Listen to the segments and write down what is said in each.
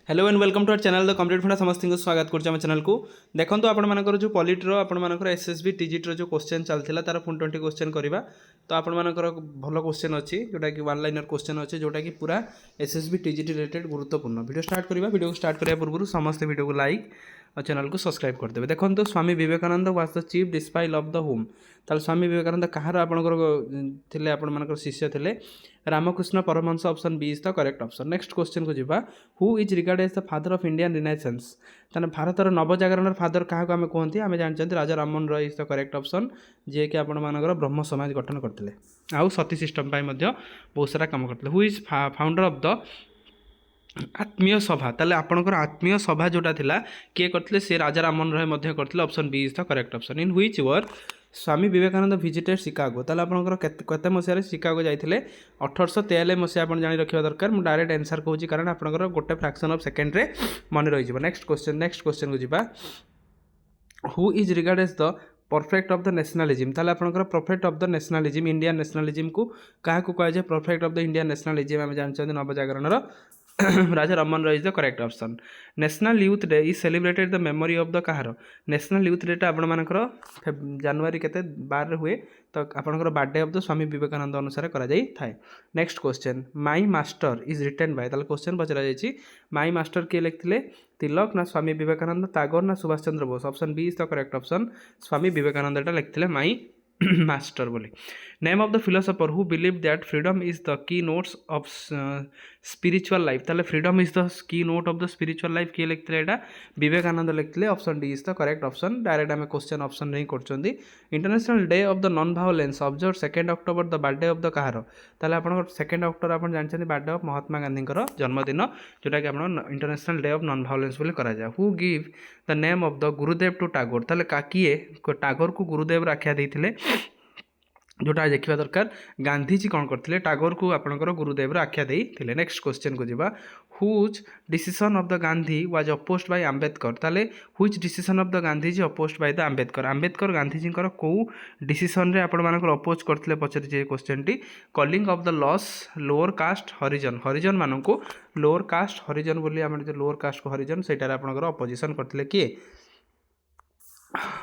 Hello and welcome to our channel the complete funda समस्त को स्वागत करुँ चैनल को देखो तो आपर जो पॉलिटर आपर एसएसबी टीजीटी जो क्वेश्चन चलता तार पुणी 20 क्वेश्चन करवा तो आपर भल क्वेश्चन अच्छी जोटा कि वन लाइनर क्वेश्चन अच्छे जोटा कि पूरा एसएसबी टीजीटी रिलेटेड गुरुत्वपूर्ण वीडियो स्टार्ट करवा वीडियो स्टार्ट करने पूर्व समस्त वीडियो को लाइक और चैनल को सब्सक्राइब करदे देखो तो Swami Vivekananda was the chief disciple of the whom ताल स्वामी विवेकानंद कहार आपंकर आपण शिष्य थे Ramakrishna Paramahamsa option B is the correct option next question को जीवा who is regard as the father of Indian renaissance ताने भारतर नवजागरण फादर क्या आम कहते आम जानते Raja Rammohan Roy is the correct option जी कि आपर ब्रह्म समाज गठन करते आउ सती सिस्टम बहुत सारा काम करते who is founder of the आत्मीय सभा ताले आपणकर आत्मीय सभा जोटा थिला किए करथिले से राजा राममोहन रॉय करथिले option B is the correct option in which year Swami Vivekananda visited Chicago ताले आपणकर केते मसिया शिकागो जाइथिले 1843 मसिया आपण जानि रखिबा दरकार मु डायरेक्ट आंसर कहूची कारण आपणकर गोटे फ्रैक्शन ऑफ सेकंड रे मन रहि जिवो नेक्स्ट क्वेश्चन को जिबा who is regard as the perfect of the nationalism ताले आपणकर perfect of the nationalism Indian nationalism को क्या कह जाए perfect of the Indian nationalism आम जानते नवजागरण Raja Rammohan Roy is the correct option national youth day is celebrated the memory of the कहार नेशनल यूथ डेटा आपणकर जनवरी केते 12 हुए तो आपणकर birthday of the Swami Vivekananda अनुसार करा जाई थाए next question my master is written by ताले क्वेश्चन पचरा जायछि माई मास्टर के लिखथिले तिलक ना स्वामी विवेकानंद टागोर ना Subhash Chandra Bose option B is the correct option Swami Vivekananda एटा लिखथिले माई मास्टर बोली name of the philosopher who believe that freedom is the key notes of spiritual life ताले freedom is the key note of the spiritual life किए लिखते एटा विवेकानंद लिखते option D is the correct option direct आम question option नहीं करछंदी international day of the non violence observe 2 October the birthday of the कहार ताले आपण 2 अक्टोबर आपण जानछन बर्थडे ऑफ महात्मा गांधी जन्मदिन जोटा कि आपण international day of non violence बोली करा जाय who give the name of the Gurudev to Tagore ताले किए टागोर को गुरुदेव आख्या देइथिले जोटा देखा दरकार गांधीजी कौन करते टागोर को आपणकर गुरुदेव आख्या देते नेक्स्ट क्वेश्चन को जीवा whose decision of the Gandhi was opposed by Ambedkar ताले whose decision of the Gandhiji opposed by the Ambedkar Gandhiji को डिसीजन रे आपण मानकर अपोज करते पचारे क्वेश्चन टी कॉलिंग ऑफ द लॉस लोअर कास्ट हरिजन मानक लोअर कास्ट हरिजन बोली आम जो लोअर कास्ट को हरिजन सेटार आपणकर अपोजिशन करते किए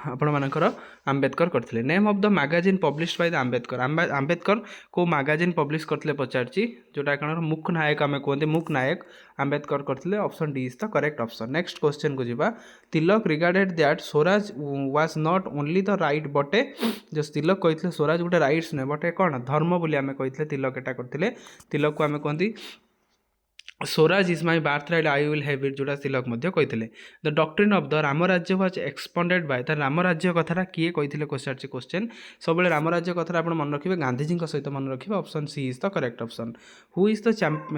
आपण मानकर आंबेडकर करथिले name of the magazine published by the Ambedkar को मैगजीन पब्लिश करथिले पचारची जोटा कण मुख नायक आमे कहते मुख नायक आंबेडकर करथिले option D is the correct option next question को जीवा Tilak regarded that Swaraj was not only the right but जो तिलक कहथिले स्वराज गोटे राइट्स ने बट कौन धर्म बोली आमे कहथिले तिलक एटा करथिले तिलक को आमे कहती Swaraj is my birth right I will have it जोटा तिलक कहते the doctrine of the Ramrajya was expanded by the Ramrajya कथा किए कहते क्वेश्चन सब रामराज्य कथा आप मन रखिए गांधीजी सहित मन रखिए option C is the correct option who is the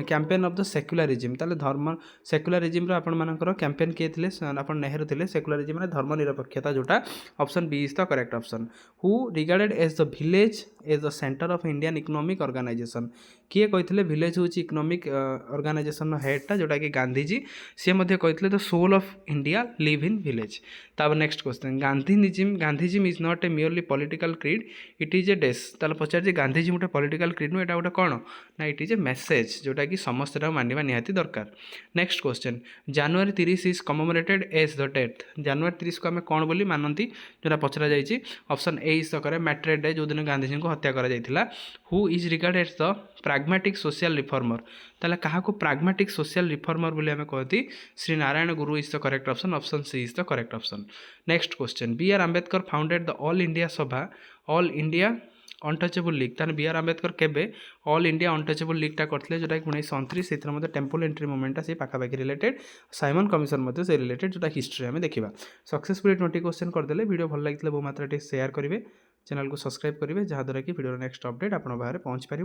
campaign of the secularism ताले धर्म सेक्युलरिज्म आपर कैंपेन किए थे आप नेहरू थे सेक्युलरिज्म धर्म निरपेक्षता जोटा option B is the correct option who regarded as the village as the centre of Indian economic organisation किए कहते विलेज हूँ इकोनॉमिक ऑर्गेनाइजेशन हेडटा जोटा कि गांधीजी सी कहते the soul of India live in village तब next question Gandhism is not a merely political creed it is a डेस ताले पचार गांधीजी गोटे पॉलिटिकल क्रीड नु एटा गोटे कौन ना इट इज ए मेसेज जोटा कि समस्त मानवा निहाती दरकार next question January 30 is commemorated as the date January 30 को आम कौन बोली मानती जोटा पचरा जाइए ऑप्शन ए इज द करे मैट्रेड डे जो दिन गांधीजी को हत्या करा who is regard as the pragmatic social reformer ताले कहा को प्राग्मेटिक सोशल रिफॉर्मर बोली आम कहती Shri Narayana Guru is the correct option C is the correct option next question B R Ambedkar founded the All India Sabha All India Untouchable League ताने B R Ambedkar केबे All India untouchable लीगटा करते जोटा कि 1929 से टेम्पल एंट्री मूवमेंटा से पाखापाखि रिलेटेड साइमन कमिशन से related जोटा history आम देखा सक्सेसफुली 20 क्वेश्चन करदे वीडियो भल लगी बहु मात्रा शेयर करेंगे चैनल को सब्सक्राइब करेंगे जहाँद्वारा कि वीडियो नेक्स्ट अपडेट आप बाहर पहुँच पार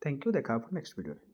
थैंक यू देखा नेक्स्ट वीडियो।